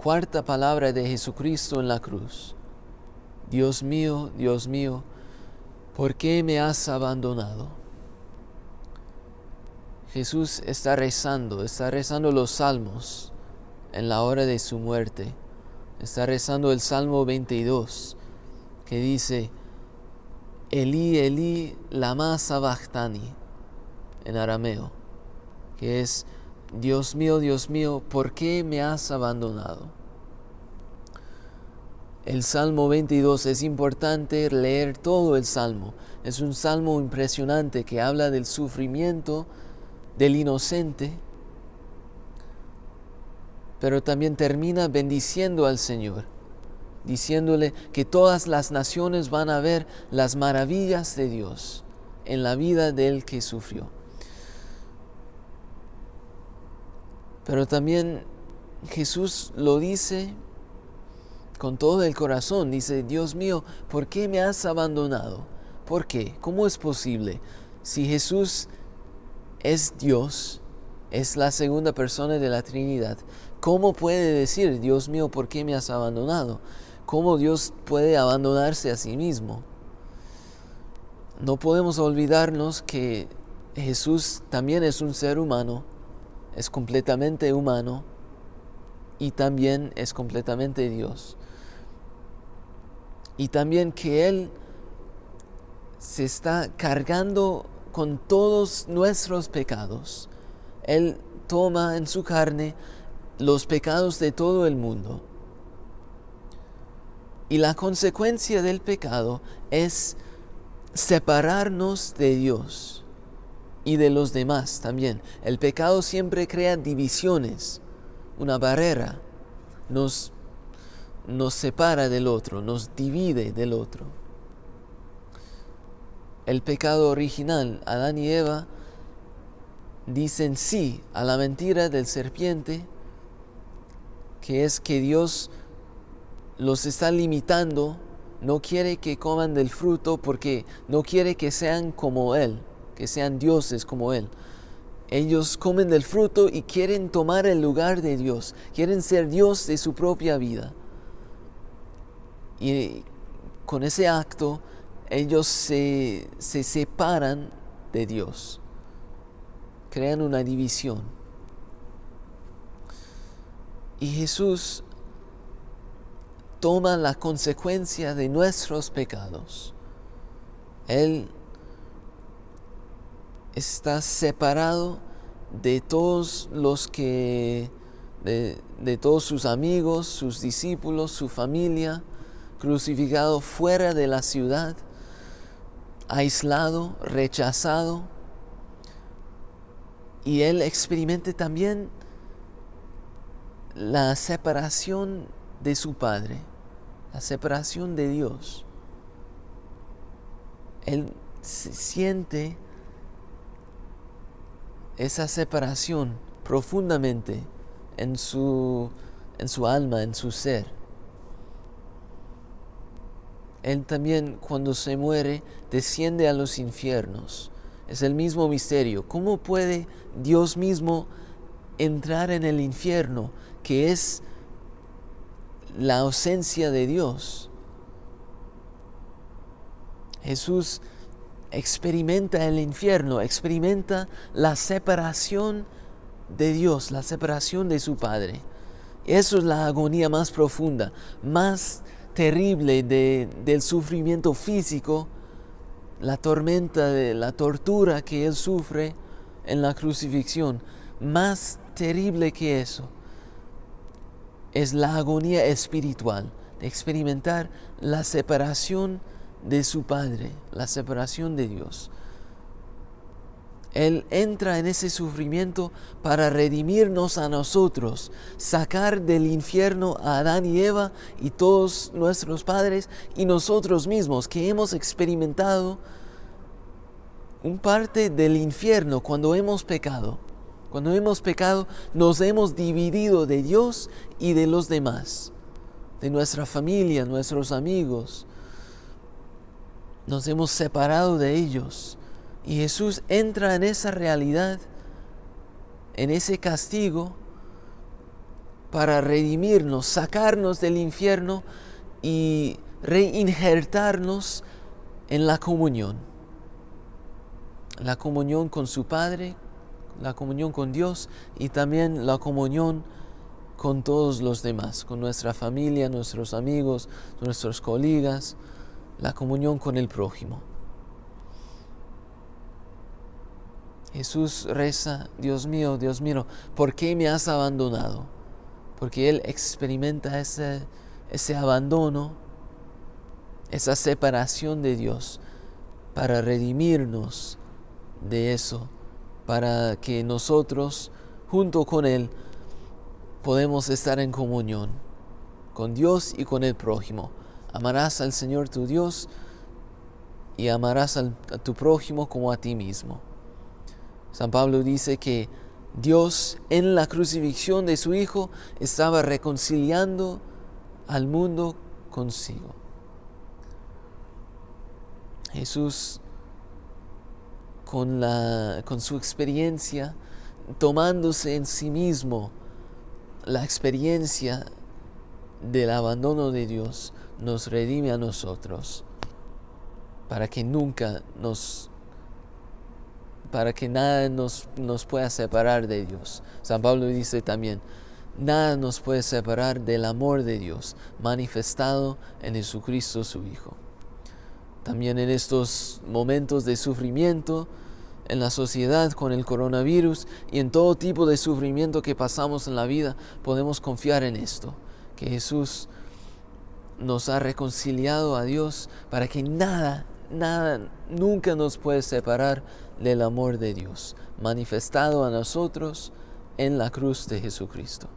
cuarta palabra de Jesucristo en la cruz. Dios mío, ¿por qué me has abandonado? Jesús está rezando los salmos en la hora de su muerte. Está rezando el Salmo 22, que dice, Elí, Elí, lama sabachthani, en arameo, que es, Dios mío, ¿por qué me has abandonado? El Salmo 22 es importante leer todo el Salmo. Es un Salmo impresionante que habla del sufrimiento del inocente, pero también termina bendiciendo al Señor, diciéndole que todas las naciones van a ver las maravillas de Dios en la vida del que sufrió. Pero también Jesús lo dice con todo el corazón. Dice, Dios mío, ¿por qué me has abandonado? ¿Por qué? ¿Cómo es posible? Si Jesús es Dios, es la segunda persona de la Trinidad, ¿cómo puede decir, Dios mío, ¿por qué me has abandonado? ¿Cómo Dios puede abandonarse a sí mismo? No podemos olvidarnos que Jesús también es un ser humano, es completamente humano y también es completamente Dios. Y también que Él se está cargando con todos nuestros pecados. Él toma en su carne los pecados de todo el mundo. Y la consecuencia del pecado es separarnos de Dios y de los demás también. El pecado siempre crea divisiones, una barrera, nos separa del otro, nos divide del otro. El pecado original, Adán y Eva, dicen sí a la mentira del serpiente, que es que Dios los está limitando, no quiere que coman del fruto porque no quiere que sean como Él, que sean dioses como Él. Ellos comen del fruto y quieren tomar el lugar de Dios, quieren ser Dios de su propia vida. Y con ese acto, ellos se separan de Dios, crean una división. Y Jesús toma la consecuencia de nuestros pecados. Él está separado de todos de todos sus amigos, sus discípulos, su familia, crucificado fuera de la ciudad, aislado, rechazado. Y Él experimenta también la separación de su Padre, la separación de Dios. Él siente esa separación profundamente en su alma, en su ser. Él también, cuando se muere, desciende a los infiernos. Es el mismo misterio. ¿Cómo puede Dios mismo entrar en el infierno, que es la ausencia de Dios? Jesús experimenta el infierno, experimenta la separación de Dios, la separación de su Padre. Eso es la agonía más profunda, más terrible del sufrimiento físico, la tormenta, la tortura que Él sufre en la crucifixión. Más terrible que eso es la agonía espiritual, de experimentar la separación de su Padre, la separación de Dios. Él entra en ese sufrimiento para redimirnos a nosotros, sacar del infierno a Adán y Eva y todos nuestros padres y nosotros mismos, que hemos experimentado un parte del infierno cuando hemos pecado. Cuando hemos pecado, nos hemos dividido de Dios y de los demás, de nuestra familia, nuestros amigos. Nos hemos separado de ellos. Y Jesús entra en esa realidad, en ese castigo, para redimirnos, sacarnos del infierno y reinjertarnos en la comunión con su Padre, la comunión con Dios y también la comunión con todos los demás, con nuestra familia, nuestros amigos, nuestros colegas, la comunión con el prójimo. Jesús reza: Dios mío, ¿por qué me has abandonado? Porque Él experimenta ese abandono, esa separación de Dios, para redimirnos de eso, para que nosotros, junto con Él, podemos estar en comunión con Dios y con el prójimo. Amarás al Señor tu Dios y amarás a tu prójimo como a ti mismo. San Pablo dice que Dios, en la crucifixión de su Hijo, estaba reconciliando al mundo consigo. Jesús, con su experiencia, tomándose en sí mismo la experiencia del abandono de Dios, nos redime a nosotros, para que nada nos pueda separar de Dios. San Pablo dice también: nada nos puede separar del amor de Dios manifestado en Jesucristo su Hijo. También en estos momentos de sufrimiento en la sociedad con el coronavirus y en todo tipo de sufrimiento que pasamos en la vida, podemos confiar en esto, que Jesús nos ha reconciliado a Dios para que nada nunca nos puede separar del amor de Dios manifestado a nosotros en la cruz de Jesucristo.